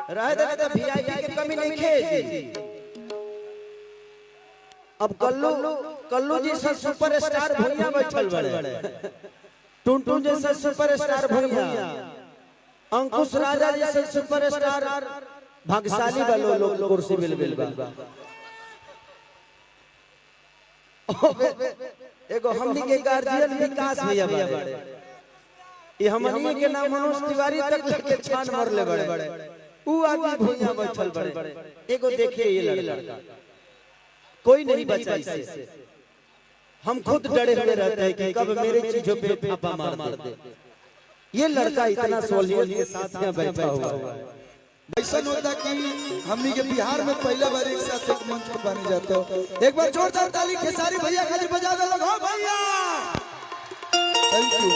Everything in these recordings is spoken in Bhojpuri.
रह दे तो वीआईपी की कमी नहीं खेजी। अब कल्लू जी से सुपरस्टार भैया बैठल बड़े, टुनटुन जैसे सुपरस्टार भैया, अंकुश राजा जैसे सुपरस्टार भाग्यशाली वालों लोग कुर्सी मिल बा। एगो हमनी के गार्जियन विकास भैया बड़े, ये हमनी के नाम मनोज तिवारी तक लेके छान मरले बड़े, ऊ आगे भैया बैठल बड़े। एगो देखिए ये लड़का कोई नहीं बचा इससे, हम खुद डरे हुए रहते हैं कि कब मेरे चीजों पे थापा मार दे। ये लड़का इतना सोलियत के साथ यहाँ बैठा हुआ है। ऐसा होता कि हमनी के बिहार में पहला बार एक साथ एक मंच पर बने जाते। एक बार जोरदार ताली खेसारी भैया खाली बजा दे लोग। हाँ भैया, थैंक यू।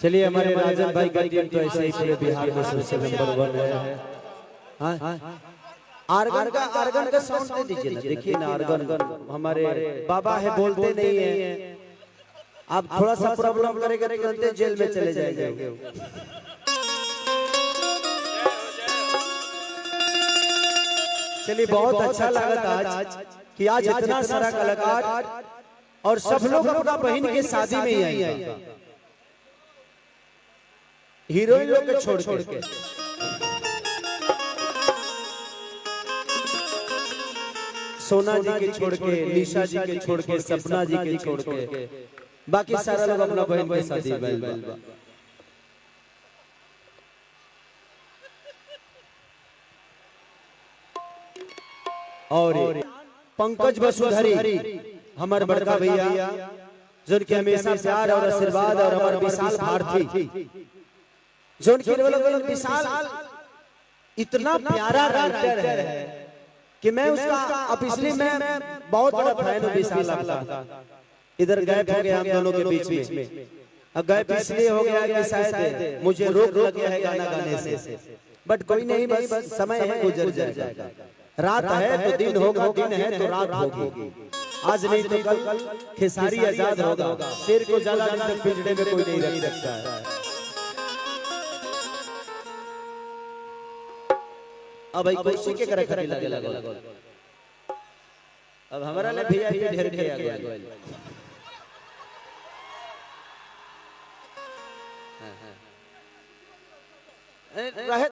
चलिए हमारे राजन भाई का टीम तो ऐसे ही पूरे बिहार में सबसे नंबर 1 है। आर्गन का साउंड दे दीजिए ना, देखिए ना आर्गन हमारे बाबा है, बोलते नहीं है। आप थोड़ा सा प्रॉब्लम करेंगे तुरंत जेल में चले जाएंगे। चलिए बहुत अच्छा लगा आज कि आज इतना सारा कलाकार और सब लोग अपना बहन के शादी में ही आए, हीरोइन लोग के छोड़ के। सोना जी के छोड़ के, निशा जी के छोड़ के, सपना जी के छोड़ के, बाकी सारा लोग अपना बहन के शादी में। और पंकज वसुधरी हमारे बड़का भैया, जिनके हमेशा प्यार और आशीर्वाद, और हमारे विशाल भारती जो विशाल इतना प्यारा राइटर है कि मैं उसका अब इसलिए मैं बहुत बड़ा फैन हूँ विशाल का। इधर गैप हो गया हम दोनों के बीच में, अब गैप इसलिए हो गया कि शायद मुझे रोक लग गया है गाना गाने से, बट कोई नहीं, बस समय है, गुजर जाएगा। रात है तो दिन होगा, दिन है तो रात होगी। आज नहीं तो कल खेसारी आजाद होगा। शेर को ज्यादा दिन तक पिंजरे में कोई नहीं रख सकता है। अब भाई कुर्सी के करे खड़ी लगे लगे, अब हमारा ले वीआईपी ढेर के आ गया। रहे